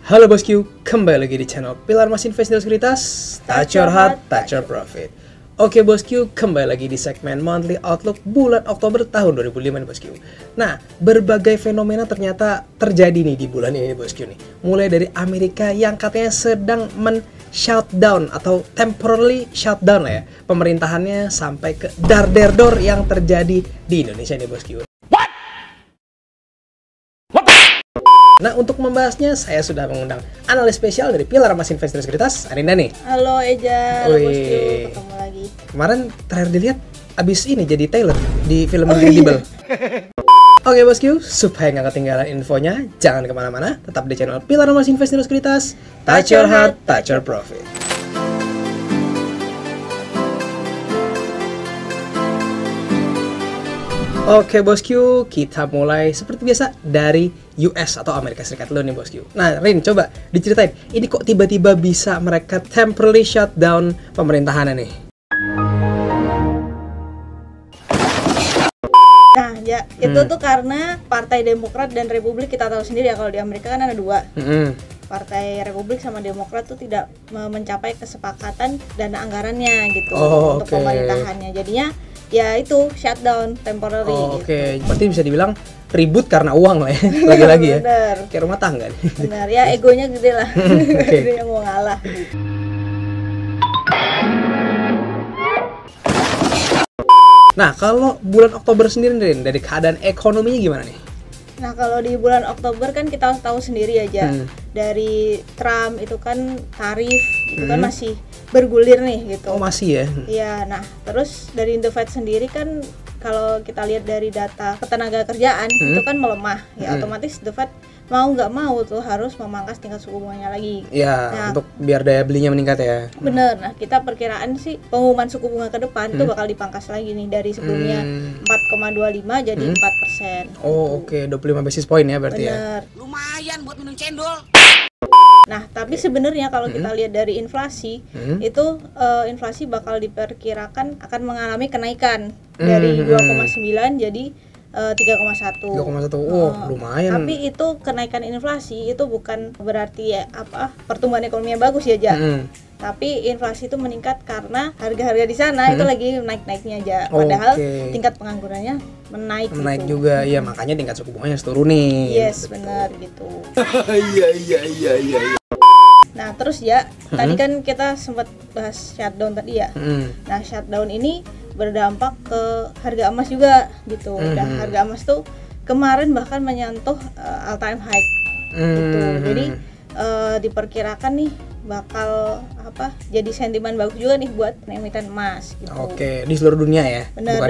Halo bosku, kembali lagi di channel Pilar Mas Investasi Sekuritas, touch your heart, touch your profit. Oke bosku, kembali lagi di segmen Monthly Outlook bulan Oktober tahun 2005 nih bosku. Nah, berbagai fenomena ternyata terjadi nih di bulan ini bosku nih. Mulai dari Amerika yang katanya sedang shutdown atau temporarily shutdown lah ya pemerintahannya, sampai ke dar-der-dor yang terjadi di Indonesia nih bosku. Nah, untuk membahasnya saya sudah mengundang analis spesial dari Pilar Mas Investasi Sekuritas, Arinda nih. Halo Eja, halo bosku, ketemu lagi. Kemarin terakhir dilihat abis ini jadi Taylor di film Incredible. Oke bosku, supaya nggak ketinggalan infonya, jangan kemana-mana, tetap di channel Pilar Mas Investasi Sekuritas, touch your heart, touch your profit. Oke bosku, kita mulai seperti biasa dari US atau Amerika Serikat dulu nih bosku. Nah Rin, coba diceritain, ini kok tiba-tiba bisa mereka temporarily shutdown pemerintahannya nih? Nah ya, itu tuh karena Partai Demokrat dan Republik, kita tahu sendiri ya kalau di Amerika kan ada dua. Partai Republik sama Demokrat tuh tidak mencapai kesepakatan dana anggarannya gitu untuk pemerintahannya. Jadinya ya itu shutdown temporary gitu. Oke, berarti bisa dibilang ribut karena uang lah ya, lagi-lagi ya. Bener. Kayak rumah tangga nih. Benar, ya egonya gede lah. Dia mau ngalah gitu. Nah, kalau bulan Oktober sendiri Rin, dari keadaan ekonominya gimana nih? Nah, kalau di bulan Oktober kan kita tahu sendiri aja, dari Trump itu kan tarif itu kan masih bergulir nih gitu. Oh, masih ya? Iya, nah terus dari The Fed sendiri kan kalau kita lihat dari data ketenaga kerjaan itu kan melemah, ya otomatis The Fed mau nggak mau tuh harus memangkas tingkat suku bunganya lagi. Iya, nah, untuk biar daya belinya meningkat ya. Bener, nah kita perkiraan sih pengumuman suku bunga ke depan itu bakal dipangkas lagi nih dari sebelumnya 4,25 jadi 4%. Oh oke, 25 basis point ya berarti. Bener. Ya. Lumayan buat minum cendol. Nah, tapi sebenarnya kalau kita lihat dari inflasi, itu inflasi bakal diperkirakan akan mengalami kenaikan dari 2,9 jadi 3,1. 3,1. Oh, lumayan. Tapi itu kenaikan inflasi itu bukan berarti ya pertumbuhan ekonomi yang bagus ya, Ja. Tapi inflasi itu meningkat karena harga-harga di sana itu lagi naik-naiknya aja. Padahal tingkat penganggurannya menaik gitu. juga. Ya, makanya tingkat suku bunganya harus turunin. Yes, benar gitu. Iya. Nah, terus ya, tadi kan kita sempat bahas shutdown tadi ya. Nah, shutdown ini berdampak ke harga emas juga gitu. Dan harga emas tuh kemarin bahkan menyentuh all time high gitu. Jadi diperkirakan nih bakal jadi sentimen bagus juga nih buat emiten emas gitu. Oke, di seluruh dunia ya. Benar,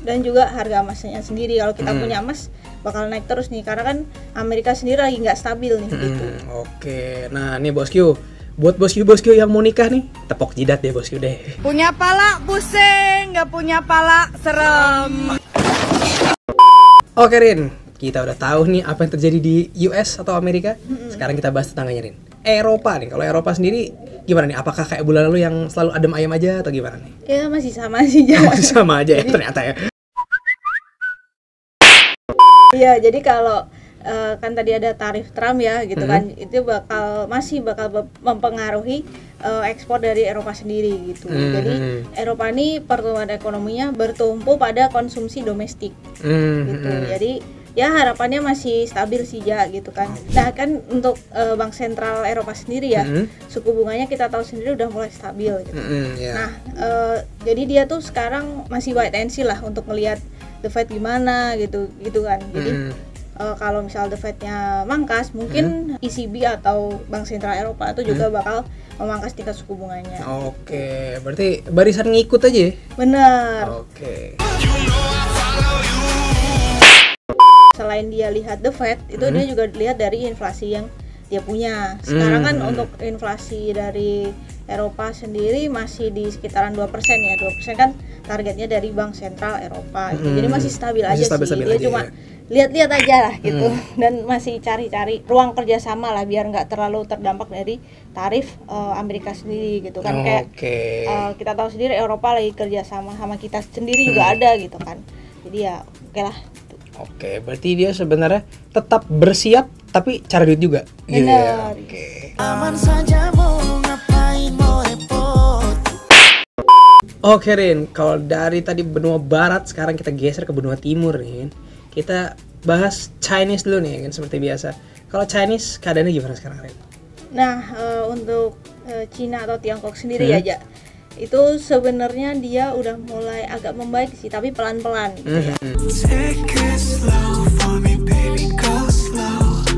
dan juga harga emasnya sendiri kalau kita punya emas bakal naik terus nih karena kan Amerika sendiri lagi nggak stabil nih gitu. Oke, nah nih bosku, buat bosku yang mau nikah nih, tepok jidat ya bosku deh. Punya pala pusing, nggak punya pala serem. Oke Rin, kita udah tahu nih apa yang terjadi di US atau Amerika. Sekarang kita bahas tetangganya Rin, Eropa nih. Kalau Eropa sendiri gimana nih? Apakah kayak bulan lalu yang selalu adem ayem aja atau gimana nih? Ya masih sama sih, masih sama aja ya ternyata ya. Iya, jadi kalau kan tadi ada tarif Trump ya gitu kan, itu masih bakal mempengaruhi ekspor dari Eropa sendiri gitu. Jadi Eropa ini pertumbuhan ekonominya bertumpu pada konsumsi domestik gitu. Jadi ya harapannya masih stabil sih ya gitu kan. Nah kan untuk Bank Sentral Eropa sendiri ya, suku bunganya kita tahu sendiri udah mulai stabil gitu. Nah jadi dia tuh sekarang masih wait and see lah untuk melihat The Fed gimana gitu kan. Jadi kalau misal The Fed-nya mangkas, mungkin ECB atau Bank Sentral Eropa itu juga bakal memangkas tingkat suku bunganya. Oke, berarti barisan ngikut aja ya? Bener. Oke. Selain dia lihat The Fed, itu dia juga lihat dari inflasi yang dia punya. Sekarang kan untuk inflasi dari Eropa sendiri masih di sekitaran 2% ya. 2% kan targetnya dari Bank Sentral Eropa gitu. Jadi masih stabil aja sih. Dia cuma lihat-lihat aja lah gitu. Dan masih cari-cari ruang kerjasama lah biar nggak terlalu terdampak dari tarif Amerika sendiri gitu kan. Kayak kita tahu sendiri Eropa lagi kerjasama sama kita sendiri juga ada gitu kan. Jadi ya oke lah. Oke, berarti dia sebenarnya tetap bersiap tapi cari duit juga. Gitu ya. Benar. Oke. Aman saja mau ngapain mau repot. Oke Rin, kalau dari tadi benua barat sekarang kita geser ke benua timur nih. Kita bahas Chinese dulu nih kan seperti biasa. Kalau Chinese keadaannya gimana sekarang Rin? Nah, untuk Cina atau Tiongkok sendiri aja, itu sebenarnya dia udah mulai agak membaik sih, tapi pelan-pelan gitu ya. Take it slow for me baby, go slow.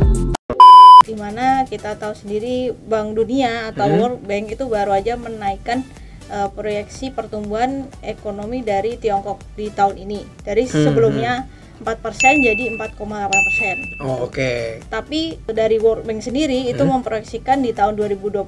Dimana kita tahu sendiri Bank Dunia atau World Bank itu baru aja menaikkan proyeksi pertumbuhan ekonomi dari Tiongkok di tahun ini dari sebelumnya 4% jadi 4,8%. Oh, oke. Tapi dari World Bank sendiri itu memproyeksikan di tahun 2026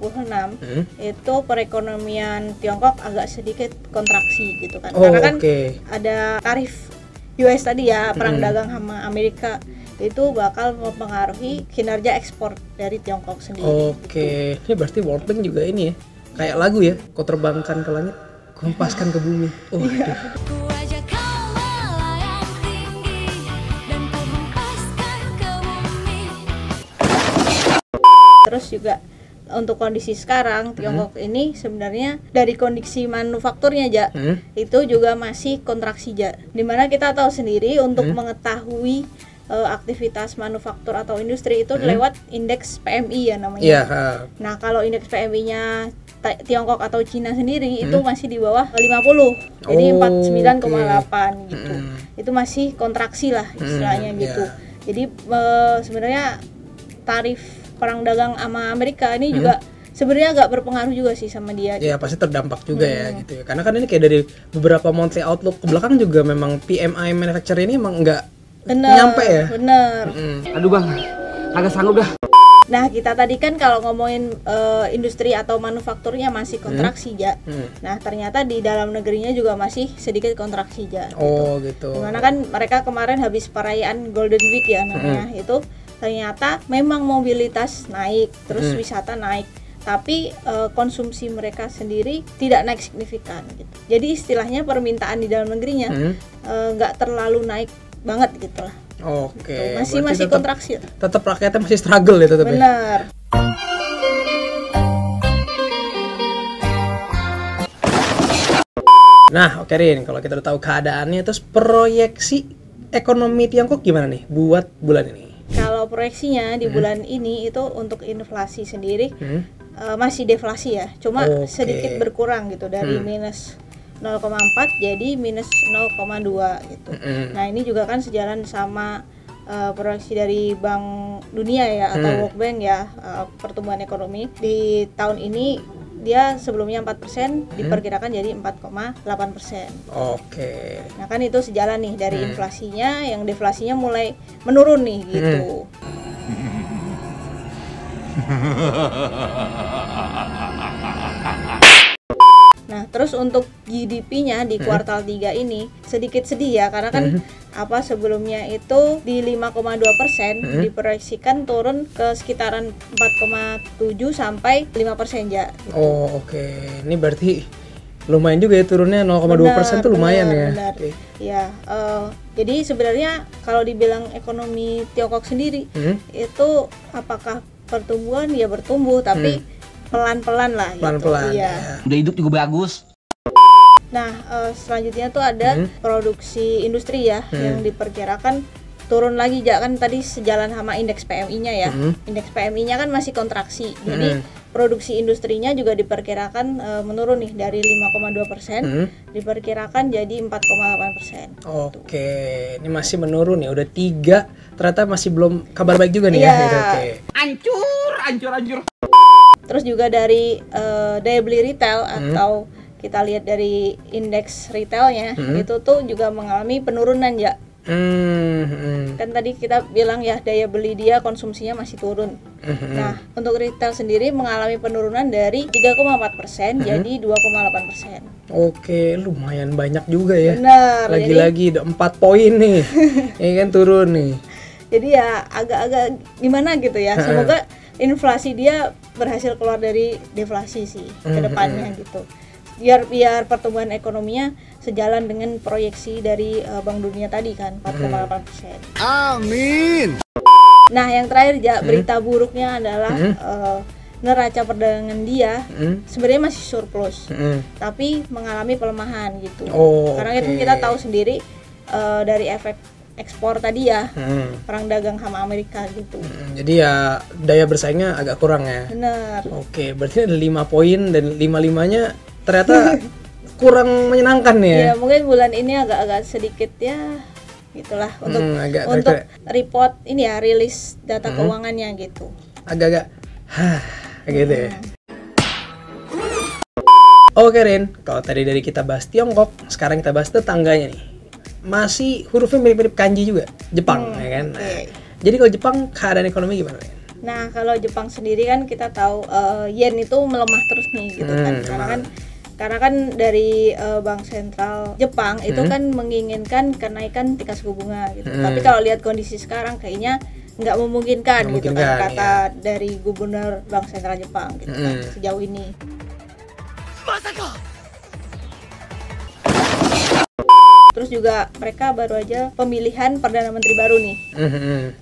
itu perekonomian Tiongkok agak sedikit kontraksi gitu kan. Oh, Karena kan oke. ada tarif US tadi ya, perang dagang sama Amerika, itu bakal mempengaruhi kinerja ekspor dari Tiongkok sendiri. Oke. Ini berarti World Bank juga ini ya. Kayak lagu ya, kau terbangkan ke langit, kau hempaskan ke bumi. Oh, aduh. Ku ajak kau melayang tinggi dan ku hempaskan ke bumi. Terus juga untuk kondisi sekarang Tiongkok ini sebenarnya dari kondisi manufakturnya aja itu juga masih kontraksi aja. Dimana kita tahu sendiri untuk mengetahui aktivitas manufaktur atau industri itu lewat indeks PMI ya namanya. Iya. Nah kalau indeks PMI-nya Tiongkok atau Cina sendiri itu masih di bawah 50, jadi 49,8 gitu. Itu masih kontraksi lah istilahnya gitu. Jadi sebenarnya tarif perang dagang sama Amerika ini juga sebenarnya agak berpengaruh juga sih sama dia. Ya pasti terdampak juga ya gitu ya. Karena kan ini kayak dari beberapa monthly outlook ke belakang juga memang PMI manufacturing ini emang nggak nyampe ya. Bener. Aduh bang, agak sanggup dah. Nah kita tadi kan kalau ngomongin industri atau manufakturnya masih kontraksi ya. Nah ternyata di dalam negerinya juga masih sedikit kontraksi ya. Oh gitu. Dimana kan mereka kemarin habis perayaan Golden Week ya namanya, itu ternyata memang mobilitas naik, terus wisata naik, tapi konsumsi mereka sendiri tidak naik signifikan gitu. Jadi istilahnya permintaan di dalam negerinya nggak terlalu naik banget gitu lah. Oke. Masih kontraksi. Tetap rakyatnya masih struggle ya tetap. Benar. Nah, oke Rin, kalau kita udah tahu keadaannya, terus proyeksi ekonomi Tiongkok gimana nih buat bulan ini? Kalau proyeksinya di bulan ini itu untuk inflasi sendiri masih deflasi ya, cuma sedikit berkurang gitu dari minus 0,4 jadi minus 0,2 gitu. Nah ini juga kan sejalan sama proyeksi dari Bank Dunia ya atau World Bank ya, pertumbuhan ekonomi di tahun ini dia sebelumnya 4% diperkirakan jadi 4,8%. Oke. Nah kan itu sejalan nih dari inflasinya, yang deflasinya mulai menurun nih gitu. Nah, terus untuk GDP-nya di kuartal 3 ini sedikit sedih ya, karena kan sebelumnya itu di 5,2% diproyeksikan turun ke sekitaran 4,7 sampai 5% ya. Gitu. Oh, oke. Ini berarti lumayan juga ya turunnya 0,2% tuh lumayan ya. Benar. Okay. Ya, jadi sebenarnya kalau dibilang ekonomi Tiongkok sendiri itu apakah pertumbuhan ya bertumbuh tapi pelan-pelan lah pelan-pelan gitu. ya. Udah hidup juga bagus. Nah selanjutnya tuh ada produksi industri ya yang diperkirakan turun lagi ya, kan tadi sejalan sama indeks PMI-nya ya. Indeks PMI-nya kan masih kontraksi. Jadi produksi industrinya juga diperkirakan menurun nih dari 5,2% diperkirakan jadi 4,8%. Oke, ini masih menurun ya. Udah 3, ternyata masih belum kabar baik juga nih ya. Gitu, oke. Hancur. Terus juga dari daya beli retail atau kita lihat dari indeks retailnya itu tuh juga mengalami penurunan ya. Kan tadi kita bilang ya daya beli dia konsumsinya masih turun. Nah untuk retail sendiri mengalami penurunan dari 3,4% jadi 2,8%. Oke, lumayan banyak juga ya. Benar. Lagi-lagi udah 4 poin nih. Ini kan turun nih. Jadi ya agak-agak gimana gitu ya. Semoga inflasi dia berhasil keluar dari deflasi sih ke depannya gitu. Biar pertumbuhan ekonominya sejalan dengan proyeksi dari Bank Dunia tadi kan 4,8%. Amin. Nah, yang terakhir berita buruknya adalah neraca perdagangan dia sebenarnya masih surplus, tapi mengalami pelemahan gitu. Karena itu kita tahu sendiri dari efek ekspor tadi ya, perang dagang sama Amerika gitu. Jadi ya daya bersaingnya agak kurang ya. Bener. Oke, berarti ada 5 poin dan 5-5-nya ternyata kurang menyenangkan ya. Ya mungkin bulan ini agak-agak sedikit ya gitulah untuk report ini ya, rilis data keuangannya gitu. Agak-agak gitu ya. Oke Rin, kalau tadi dari kita bahas Tiongkok, sekarang kita bahas tetangganya nih. Masih hurufnya mirip-mirip kanji juga, Jepang ya kan. Nah, jadi kalau Jepang keadaan ekonomi gimana Rin? Nah kalau Jepang sendiri kan kita tahu yen itu melemah terus nih gitu kan. Karena kan dari Bank Sentral Jepang itu kan menginginkan kenaikan tingkat suku bunga gitu. Tapi kalau lihat kondisi sekarang kayaknya nggak memungkinkan gitu kan, kata dari Gubernur Bank Sentral Jepang gitu kan sejauh ini. Terus juga mereka baru aja pemilihan Perdana Menteri baru nih.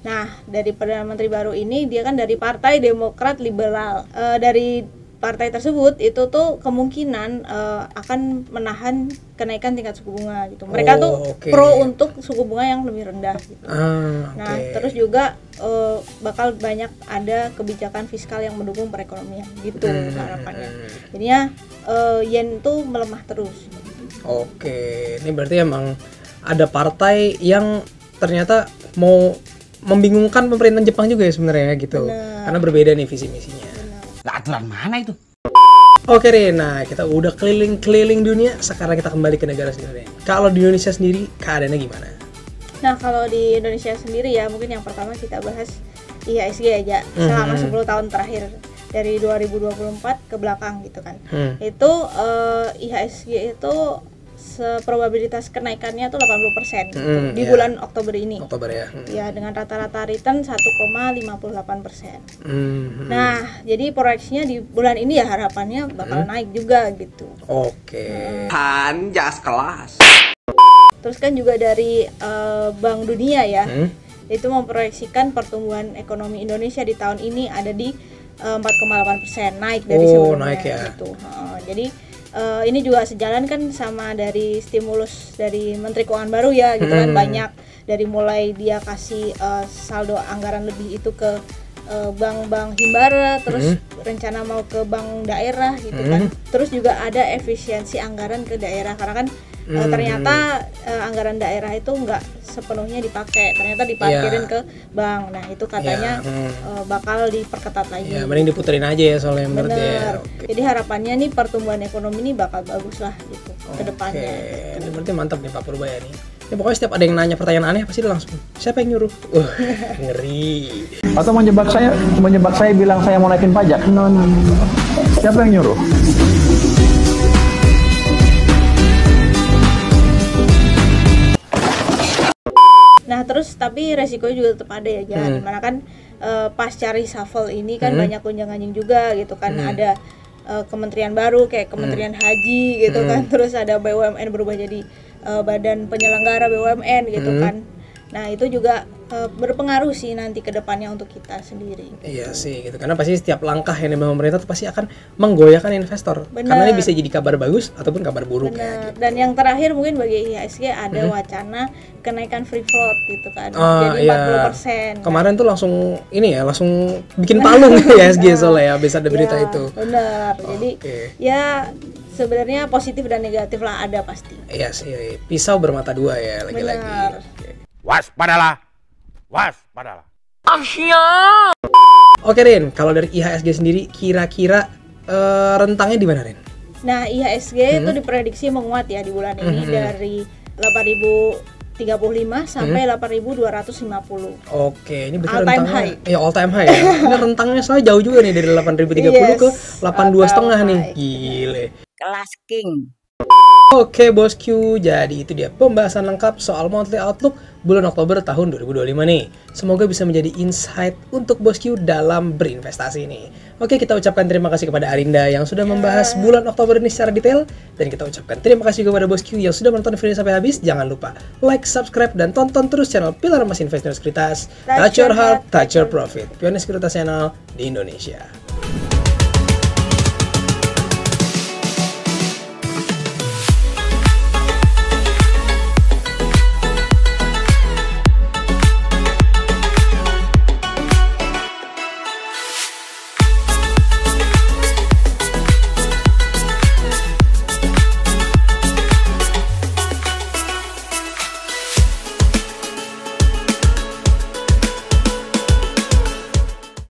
Nah dari Perdana Menteri baru ini dia kan dari Partai Demokrat Liberal. Dari partai tersebut itu tuh kemungkinan akan menahan kenaikan tingkat suku bunga gitu. Mereka pro untuk suku bunga yang lebih rendah gitu. Nah, terus juga bakal banyak ada kebijakan fiskal yang mendukung perekonomian gitu harapannya. Jadinya yen tuh melemah terus. Oke, ini berarti emang ada partai yang ternyata mau membingungkan pemerintahan Jepang juga ya sebenarnya gitu. Karena berbeda nih visi misinya. Lah aturan mana itu? Oke Rena, kita udah keliling-keliling dunia, sekarang kita kembali ke negara sendiri. Kalau di Indonesia sendiri, keadaannya gimana? Nah kalau di Indonesia sendiri ya, mungkin yang pertama kita bahas IHSG aja. Selama 10 tahun terakhir, dari 2024 ke belakang gitu kan. Itu IHSG itu probabilitas kenaikannya tuh 80% gitu, di bulan Oktober ini. Oktober ya. Ya dengan rata-rata return 1,58%. Nah, jadi proyeksinya di bulan ini ya harapannya bakal naik juga gitu. Oke. Jas kelas. Terus kan juga dari Bank Dunia ya, itu memproyeksikan pertumbuhan ekonomi Indonesia di tahun ini ada di 4,8%, naik dari sebelumnya naik ya. gitu. Jadi ini juga sejalan kan sama dari stimulus dari Menteri Keuangan baru ya gitu kan, banyak dari mulai dia kasih saldo anggaran lebih itu ke bank-bank himbara, terus rencana mau ke bank daerah gitu kan. Terus juga ada efisiensi anggaran ke daerah karena kan ternyata anggaran daerah itu nggak sepenuhnya dipakai, ternyata diparkirin ke bank. Nah itu katanya bakal diperketat lagi. Ya, mending diputerin aja ya soalnya menurut dia. Jadi harapannya nih pertumbuhan ekonomi ini bakal bagus lah gitu ke depannya. Ini berarti mantap nih Pak Purbaya nih. Ya pokoknya setiap ada yang nanya pertanyaan aneh pasti dia langsung siapa yang nyuruh? Ngeri. Atau menjebak saya bilang saya mau naikin pajak? No. Siapa yang nyuruh? Nah terus tapi resikonya juga tetap ada ya, jangan dimana kan pasca reshuffle ini kan banyak gonjang-ganjing juga gitu kan. Ada kementerian baru kayak Kementerian Haji gitu kan, terus ada BUMN berubah jadi badan penyelenggara BUMN gitu kan. Nah itu juga berpengaruh sih nanti ke depannya untuk kita sendiri. Iya sih gitu, karena pasti setiap langkah yang diambil pemerintah itu pasti akan menggoyahkan investor. Karena ini bisa jadi kabar bagus ataupun kabar buruk ya. Gitu. Dan yang terakhir mungkin bagi IHSG ada wacana kenaikan free float gitu kan, jadi 40%. Kemarin tuh langsung ini ya, langsung bikin palung IHSG soalnya ya, bisa ada berita itu. Benar. Jadi ya sebenarnya positif dan negatif lah ada pasti. Iya sih, pisau bermata dua ya lagi-lagi. Waspadalah. Oke Rin, kalau dari IHSG sendiri kira-kira rentangnya di mana Rin? Nah IHSG itu diprediksi menguat ya di bulan ini dari 8.035 sampai 8.250. Oke, ini berarti all time rentangnya high. Ya all time high ya. Ini rentangnya soalnya jauh juga nih dari 8.030 ke 82,5 nih. Gile. Kelas king. Oke bosku, jadi itu dia pembahasan lengkap soal monthly outlook bulan Oktober tahun 2025 nih. Semoga bisa menjadi insight untuk bosku dalam berinvestasi nih. Oke, kita ucapkan terima kasih kepada Arinda yang sudah membahas bulan Oktober ini secara detail. Dan kita ucapkan terima kasih kepada bosku yang sudah menonton video sampai habis. Jangan lupa like, subscribe, dan tonton terus channel Pilar Emas Investment Sekuritas. Touch your heart, touch your profit. Pionir Sekuritas Channel di Indonesia.